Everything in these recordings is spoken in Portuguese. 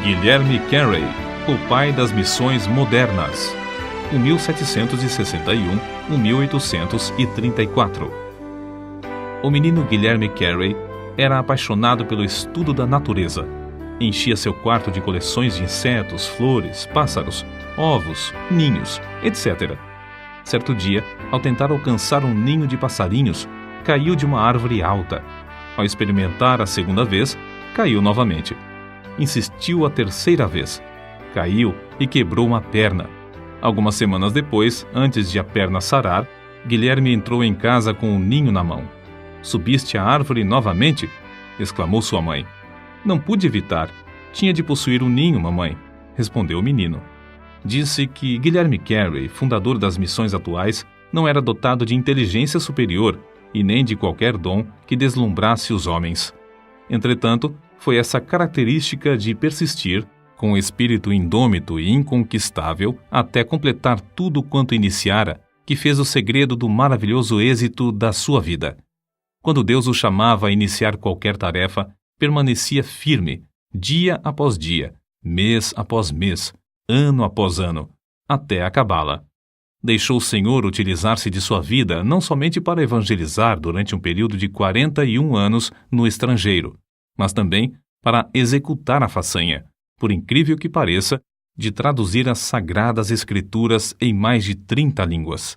Guilherme Carey, o pai das missões modernas, 1761-1834. O menino Guilherme Carey era apaixonado pelo estudo da natureza. Enchia seu quarto de coleções de insetos, flores, pássaros, ovos, ninhos, etc. Certo dia, ao tentar alcançar um ninho de passarinhos, caiu de uma árvore alta. Ao experimentar a segunda vez, caiu novamente. Insistiu a terceira vez. Caiu e quebrou uma perna. Algumas semanas depois, antes de a perna sarar, Guilherme entrou em casa com um ninho na mão. "Subiste a árvore novamente?" exclamou sua mãe. "Não pude evitar. Tinha de possuir um ninho, mamãe", respondeu o menino. Disse que Guilherme Carey, fundador das missões atuais, não era dotado de inteligência superior e nem de qualquer dom que deslumbrasse os homens. Entretanto, foi essa característica de persistir, com o espírito indômito e inconquistável, até completar tudo quanto iniciara, que fez o segredo do maravilhoso êxito da sua vida. Quando Deus o chamava a iniciar qualquer tarefa, permanecia firme, dia após dia, mês após mês, ano após ano, até acabá-la. Deixou o Senhor utilizar-se de sua vida não somente para evangelizar durante um período de 41 anos no estrangeiro, mas também para executar a façanha, por incrível que pareça, de traduzir as Sagradas Escrituras em mais de 30 línguas.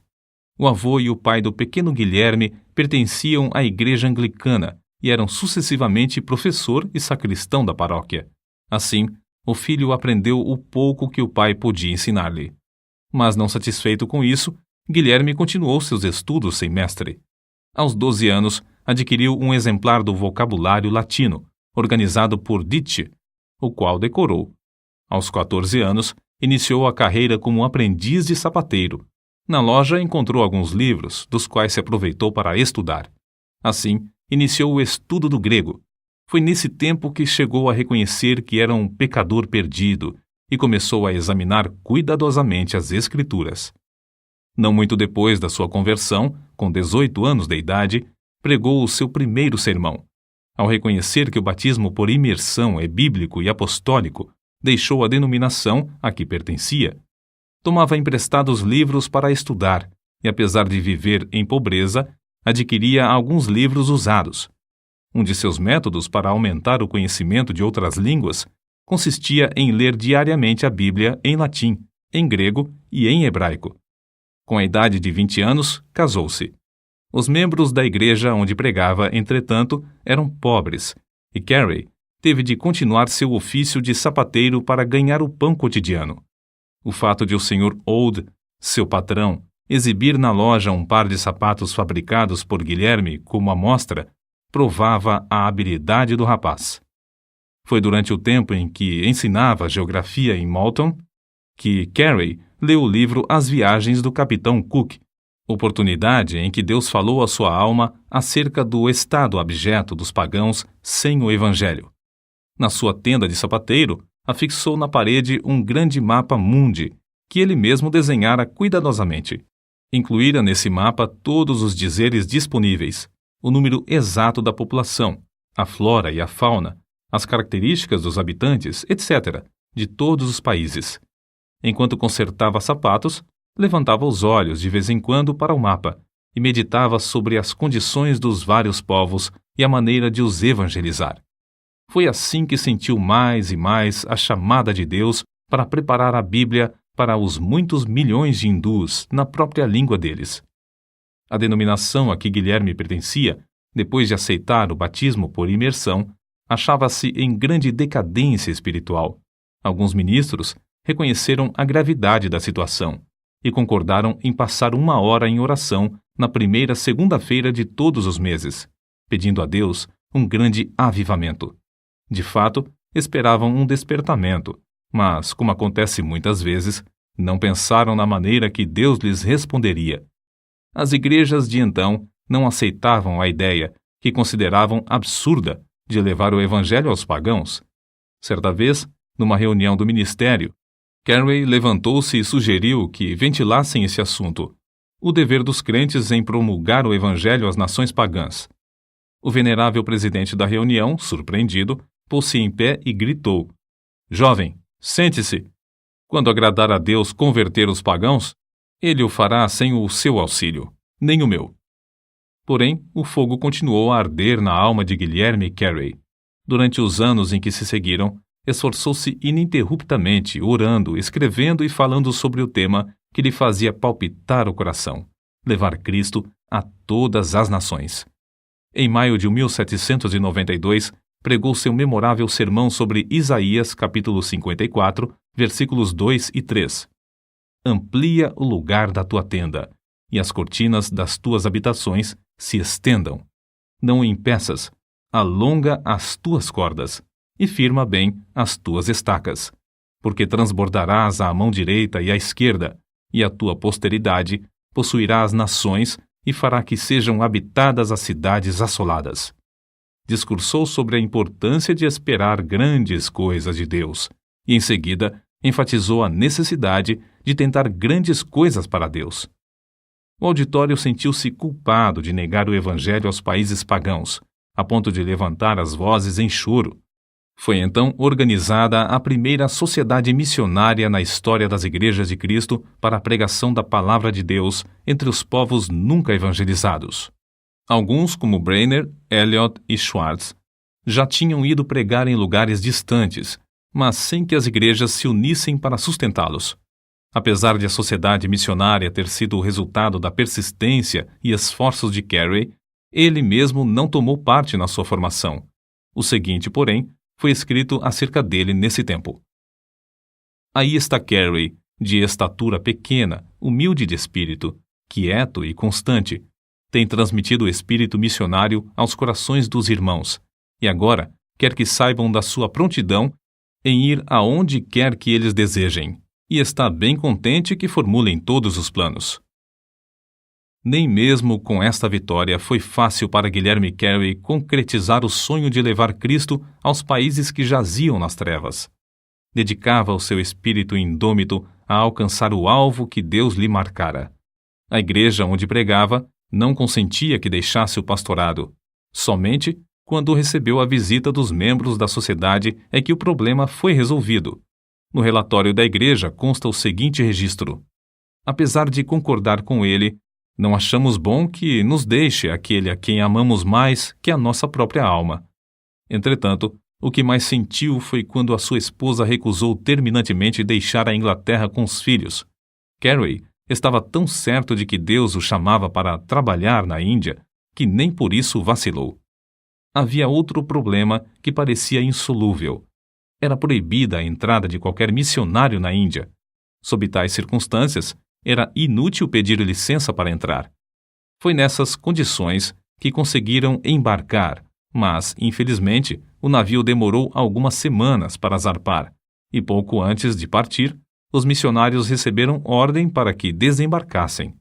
O avô e o pai do pequeno Guilherme pertenciam à igreja anglicana e eram sucessivamente professor e sacristão da paróquia. Assim, o filho aprendeu o pouco que o pai podia ensinar-lhe. Mas não satisfeito com isso, Guilherme continuou seus estudos sem mestre. Aos 12 anos, adquiriu um exemplar do vocabulário latino, organizado por Ditch, o qual decorou. Aos 14 anos, iniciou a carreira como aprendiz de sapateiro. Na loja encontrou alguns livros, dos quais se aproveitou para estudar. Assim, iniciou o estudo do grego. Foi nesse tempo que chegou a reconhecer que era um pecador perdido e começou a examinar cuidadosamente as Escrituras. Não muito depois da sua conversão, com 18 anos de idade, pregou o seu primeiro sermão. Ao reconhecer que o batismo por imersão é bíblico e apostólico, deixou a denominação a que pertencia. Tomava emprestados livros para estudar e, apesar de viver em pobreza, adquiria alguns livros usados. Um de seus métodos para aumentar o conhecimento de outras línguas consistia em ler diariamente a Bíblia em latim, em grego e em hebraico. Com a idade de 20 anos, casou-se. Os membros da igreja onde pregava, entretanto, eram pobres, e Carey teve de continuar seu ofício de sapateiro para ganhar o pão cotidiano. O fato de o Sr. Old, seu patrão, exibir na loja um par de sapatos fabricados por Guilherme como amostra, provava a habilidade do rapaz. Foi durante o tempo em que ensinava geografia em Malton que Carey leu o livro As Viagens do Capitão Cook, oportunidade em que Deus falou à sua alma acerca do estado abjeto dos pagãos sem o Evangelho. Na sua tenda de sapateiro, afixou na parede um grande mapa mundi, que ele mesmo desenhara cuidadosamente. Incluíra nesse mapa todos os dizeres disponíveis, o número exato da população, a flora e a fauna, as características dos habitantes, etc., de todos os países. Enquanto consertava sapatos, levantava os olhos de vez em quando para o mapa e meditava sobre as condições dos vários povos e a maneira de os evangelizar. Foi assim que sentiu mais e mais a chamada de Deus para preparar a Bíblia para os muitos milhões de hindus na própria língua deles. A denominação a que Guilherme pertencia, depois de aceitar o batismo por imersão, achava-se em grande decadência espiritual. Alguns ministros reconheceram a gravidade da situação e concordaram em passar 1 hora em oração na primeira segunda-feira de todos os meses, pedindo a Deus um grande avivamento. De fato, esperavam um despertamento, mas, como acontece muitas vezes, não pensaram na maneira que Deus lhes responderia. As igrejas de então não aceitavam a ideia, que consideravam absurda, de levar o evangelho aos pagãos. Certa vez, numa reunião do ministério, Carey levantou-se e sugeriu que ventilassem esse assunto, o dever dos crentes em promulgar o evangelho às nações pagãs. O venerável presidente da reunião, surpreendido, pôs-se em pé e gritou: Jovem, sente-se. Quando agradar a Deus converter os pagãos, Ele o fará sem o seu auxílio, nem o meu. Porém, o fogo continuou a arder na alma de Guilherme Carey. Durante os anos em que se seguiram, esforçou-se ininterruptamente, orando, escrevendo e falando sobre o tema que lhe fazia palpitar o coração: levar Cristo a todas as nações. Em maio de 1792, pregou seu memorável sermão sobre Isaías, capítulo 54, versículos 2 e 3. Amplia o lugar da tua tenda, e as cortinas das tuas habitações se estendam. Não o impeças, alonga as tuas cordas, e firma bem as tuas estacas, porque transbordarás à mão direita e à esquerda, e a tua posteridade possuirá as nações e fará que sejam habitadas as cidades assoladas. Discursou sobre a importância de esperar grandes coisas de Deus, e em seguida enfatizou a necessidade de tentar grandes coisas para Deus. O auditório sentiu-se culpado de negar o evangelho aos países pagãos, a ponto de levantar as vozes em choro. Foi então organizada a primeira sociedade missionária na história das igrejas de Cristo para a pregação da palavra de Deus entre os povos nunca evangelizados. Alguns, como Brainerd, Eliot e Schwartz, já tinham ido pregar em lugares distantes, mas sem que as igrejas se unissem para sustentá-los. Apesar de a sociedade missionária ter sido o resultado da persistência e esforços de Carey, ele mesmo não tomou parte na sua formação. O seguinte, porém, foi escrito acerca dele nesse tempo: Aí está Carey, de estatura pequena, humilde de espírito, quieto e constante. Tem transmitido o espírito missionário aos corações dos irmãos, e agora quer que saibam da sua prontidão em ir aonde quer que eles desejem, e está bem contente que formulem todos os planos. Nem mesmo com esta vitória foi fácil para Guilherme Carey concretizar o sonho de levar Cristo aos países que jaziam nas trevas. Dedicava o seu espírito indômito a alcançar o alvo que Deus lhe marcara. A igreja onde pregava não consentia que deixasse o pastorado. Somente quando recebeu a visita dos membros da sociedade é que o problema foi resolvido. No relatório da igreja consta o seguinte registro: apesar de concordar com ele, não achamos bom que nos deixe aquele a quem amamos mais que a nossa própria alma. Entretanto, o que mais sentiu foi quando a sua esposa recusou terminantemente deixar a Inglaterra com os filhos. Carey estava tão certo de que Deus o chamava para trabalhar na Índia que nem por isso vacilou. Havia outro problema que parecia insolúvel. Era proibida a entrada de qualquer missionário na Índia. Sob tais circunstâncias, era inútil pedir licença para entrar. Foi nessas condições que conseguiram embarcar, mas, infelizmente, o navio demorou algumas semanas para zarpar, e pouco antes de partir, os missionários receberam ordem para que desembarcassem.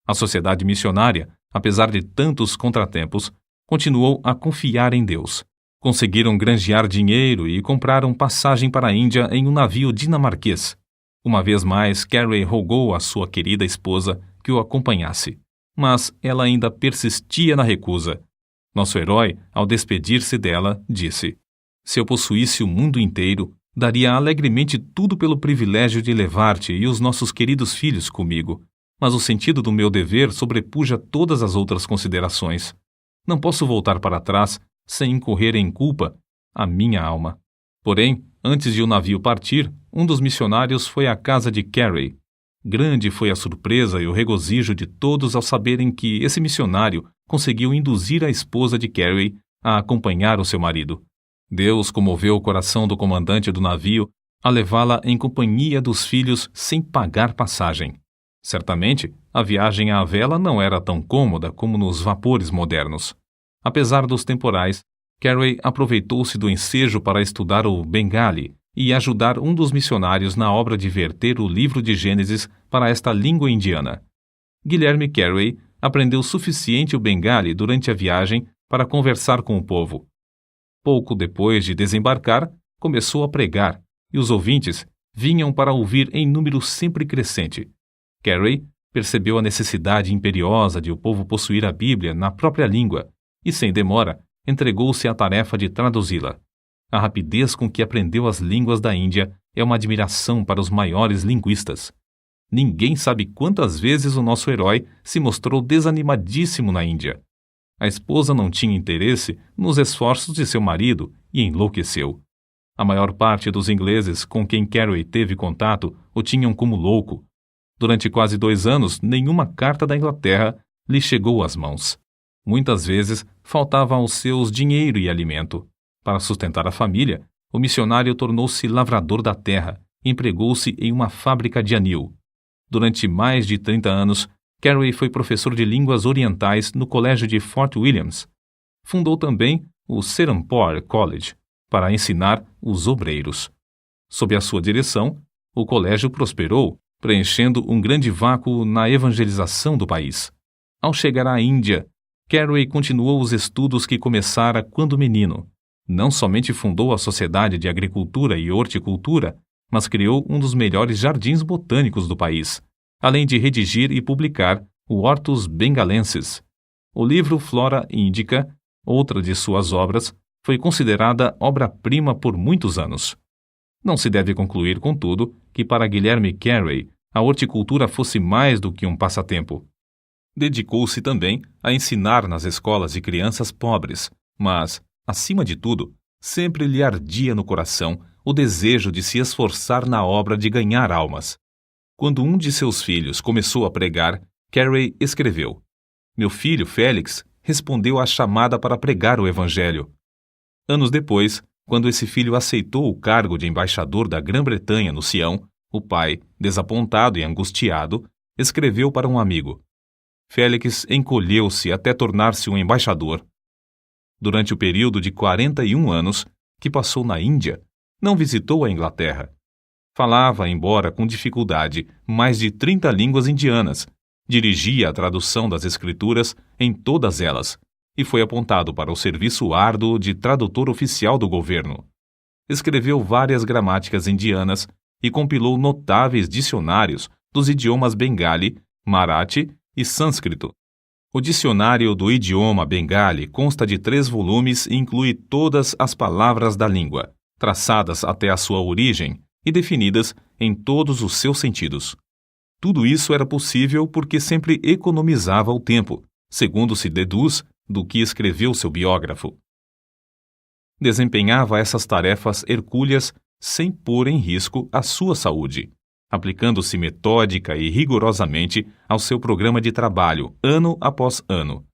A sociedade missionária, apesar de tantos contratempos, continuou a confiar em Deus. Conseguiram granjear dinheiro e compraram passagem para a Índia em um navio dinamarquês. Uma vez mais, Carey rogou à sua querida esposa que o acompanhasse, mas ela ainda persistia na recusa. Nosso herói, ao despedir-se dela, disse: se eu possuísse o mundo inteiro, daria alegremente tudo pelo privilégio de levar-te e os nossos queridos filhos comigo, mas o sentido do meu dever sobrepuja todas as outras considerações. Não posso voltar para trás sem incorrer em culpa a minha alma. Porém, antes de o navio partir, um dos missionários foi à casa de Carey. Grande foi a surpresa e o regozijo de todos ao saberem que esse missionário conseguiu induzir a esposa de Carey a acompanhar o seu marido. Deus comoveu o coração do comandante do navio a levá-la em companhia dos filhos sem pagar passagem. Certamente, a viagem à vela não era tão cômoda como nos vapores modernos. Apesar dos temporais, Carey aproveitou-se do ensejo para estudar o Bengali e ajudar um dos missionários na obra de verter o livro de Gênesis para esta língua indiana. Guilherme Carey aprendeu suficiente o Bengali durante a viagem para conversar com o povo. Pouco depois de desembarcar, começou a pregar, e os ouvintes vinham para ouvir em número sempre crescente. Carey percebeu a necessidade imperiosa de o povo possuir a Bíblia na própria língua e, sem demora, entregou-se à tarefa de traduzi-la. A rapidez com que aprendeu as línguas da Índia é uma admiração para os maiores linguistas. Ninguém sabe quantas vezes o nosso herói se mostrou desanimadíssimo na Índia. A esposa não tinha interesse nos esforços de seu marido e enlouqueceu. A maior parte dos ingleses com quem Carey teve contato o tinham como louco. Durante quase 2 anos, nenhuma carta da Inglaterra lhe chegou às mãos. Muitas vezes faltava aos seus dinheiro e alimento. Para sustentar a família, o missionário tornou-se lavrador da terra e empregou-se em uma fábrica de anil. Durante mais de 30 anos, Carey foi professor de línguas orientais no colégio de Fort Williams. Fundou também o Serampore College para ensinar os obreiros. Sob a sua direção, o colégio prosperou, preenchendo um grande vácuo na evangelização do país. Ao chegar à Índia, Carey continuou os estudos que começara quando menino. Não somente fundou a Sociedade de Agricultura e Horticultura, mas criou um dos melhores jardins botânicos do país, além de redigir e publicar o Hortus Bengalensis. O livro Flora Indica, outra de suas obras, foi considerada obra-prima por muitos anos. Não se deve concluir, contudo, que para Guilherme Carey a horticultura fosse mais do que um passatempo. Dedicou-se também a ensinar nas escolas de crianças pobres, mas, acima de tudo, sempre lhe ardia no coração o desejo de se esforçar na obra de ganhar almas. Quando um de seus filhos começou a pregar, Carey escreveu: "Meu filho, Félix, respondeu à chamada para pregar o Evangelho." Anos depois, quando esse filho aceitou o cargo de embaixador da Grã-Bretanha no Sião, o pai, desapontado e angustiado, escreveu para um amigo: "Félix encolheu-se até tornar-se um embaixador." Durante o período de 41 anos que passou na Índia, não visitou a Inglaterra. Falava, embora com dificuldade, mais de 30 línguas indianas, dirigia a tradução das escrituras em todas elas e foi apontado para o serviço árduo de tradutor oficial do governo. Escreveu várias gramáticas indianas e compilou notáveis dicionários dos idiomas bengali, marathi e sânscrito. O dicionário do idioma bengali consta de 3 volumes e inclui todas as palavras da língua, traçadas até a sua origem e definidas em todos os seus sentidos. Tudo isso era possível porque sempre economizava o tempo, segundo se deduz do que escreveu seu biógrafo. Desempenhava essas tarefas hercúleas sem pôr em risco a sua saúde, aplicando-se metódica e rigorosamente ao seu programa de trabalho, ano após ano.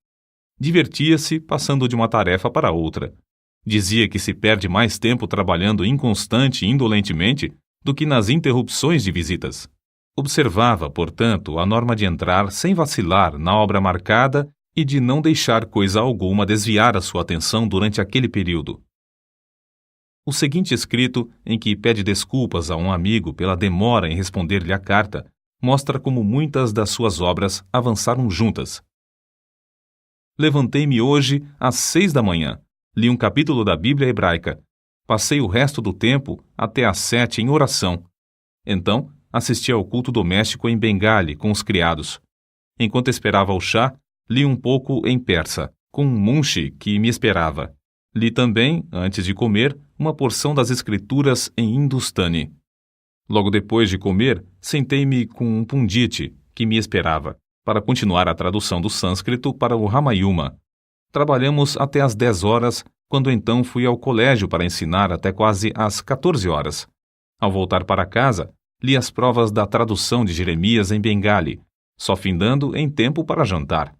Divertia-se passando de uma tarefa para outra. Dizia que se perde mais tempo trabalhando inconstante e indolentemente do que nas interrupções de visitas. Observava, portanto, a norma de entrar sem vacilar na obra marcada e de não deixar coisa alguma desviar a sua atenção durante aquele período. O seguinte escrito, em que pede desculpas a um amigo pela demora em responder-lhe a carta, mostra como muitas das suas obras avançaram juntas. Levantei-me hoje às 6 da manhã, li um capítulo da Bíblia hebraica, passei o resto do tempo até às 7 em oração. Então, assisti ao culto doméstico em Bengali com os criados. Enquanto esperava o chá, li um pouco em persa, com um munshi que me esperava. Li também, antes de comer, uma porção das escrituras em hindustani. Logo depois de comer, sentei-me com um pundit que me esperava, para continuar a tradução do sânscrito para o Ramayana. Trabalhamos até às 10 horas, quando então fui ao colégio para ensinar até quase às 14 horas. Ao voltar para casa, li as provas da tradução de Jeremias em Bengali, só findando em tempo para jantar.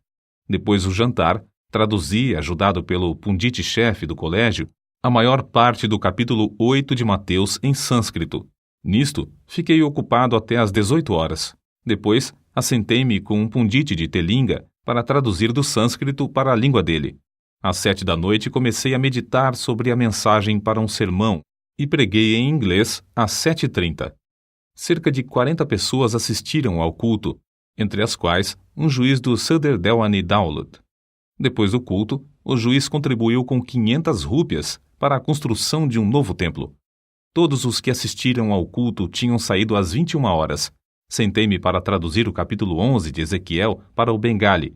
Depois do jantar, traduzi, ajudado pelo pundit-chefe do colégio, a maior parte do capítulo 8 de Mateus em sânscrito. Nisto, fiquei ocupado até às 18 horas. Depois, assentei-me com um pundit de Telinga para traduzir do sânscrito para a língua dele. Às 7 da noite comecei a meditar sobre a mensagem para um sermão e preguei em inglês às 7h30. Cerca de 40 pessoas assistiram ao culto, entre as quais um juiz do Sadr Delwani Daulat. Depois do culto, o juiz contribuiu com 500 rúpias para a construção de um novo templo. Todos os que assistiram ao culto tinham saído às 21 horas. Sentei-me para traduzir o capítulo 11 de Ezequiel para o Bengali.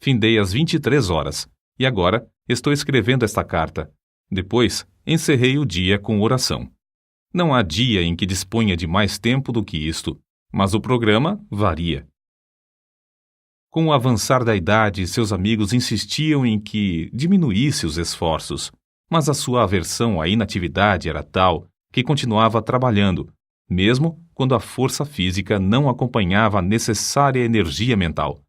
Findei às 23 horas, e agora estou escrevendo esta carta. Depois, encerrei o dia com oração. Não há dia em que disponha de mais tempo do que isto, mas o programa varia. Com o avançar da idade, seus amigos insistiam em que diminuísse os esforços, mas a sua aversão à inatividade era tal que continuava trabalhando, mesmo quando a força física não acompanhava a necessária energia mental.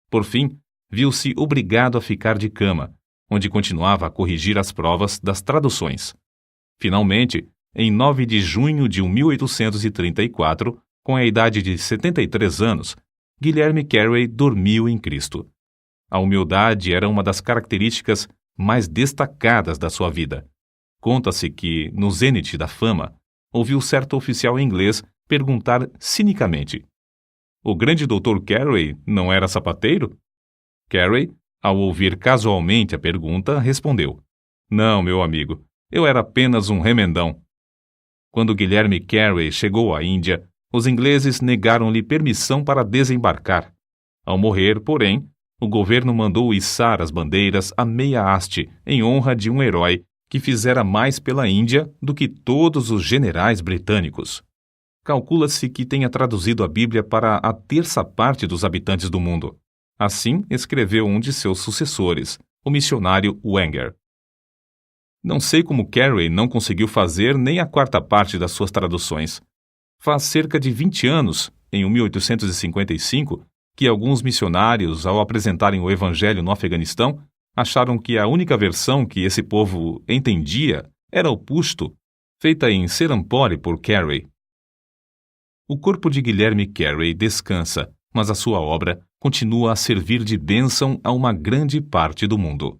Por fim, viu-se obrigado a ficar de cama, onde continuava a corrigir as provas das traduções. Finalmente, em 9 de junho de 1834, com a idade de 73 anos, Guilherme Carey dormiu em Cristo. A humildade era uma das características mais destacadas da sua vida. Conta-se que, no zênite da fama, ouviu certo oficial inglês perguntar cinicamente: "O grande Dr. Carey não era sapateiro?" Carey, ao ouvir casualmente a pergunta, respondeu: "Não, meu amigo, eu era apenas um remendão." Quando Guilherme Carey chegou à Índia, os ingleses negaram-lhe permissão para desembarcar. Ao morrer, porém, o governo mandou içar as bandeiras à meia haste em honra de um herói que fizera mais pela Índia do que todos os generais britânicos. Calcula-se que tenha traduzido a Bíblia para a terça parte dos habitantes do mundo. Assim escreveu um de seus sucessores, o missionário Wenger. Não sei como Carey não conseguiu fazer nem a quarta parte das suas traduções. Faz cerca de 20 anos, em 1855, que alguns missionários, ao apresentarem o Evangelho no Afeganistão, acharam que a única versão que esse povo entendia era o Pushto, feita em Serampore por Carey. O corpo de Guilherme Carey descansa, mas a sua obra continua a servir de bênção a uma grande parte do mundo.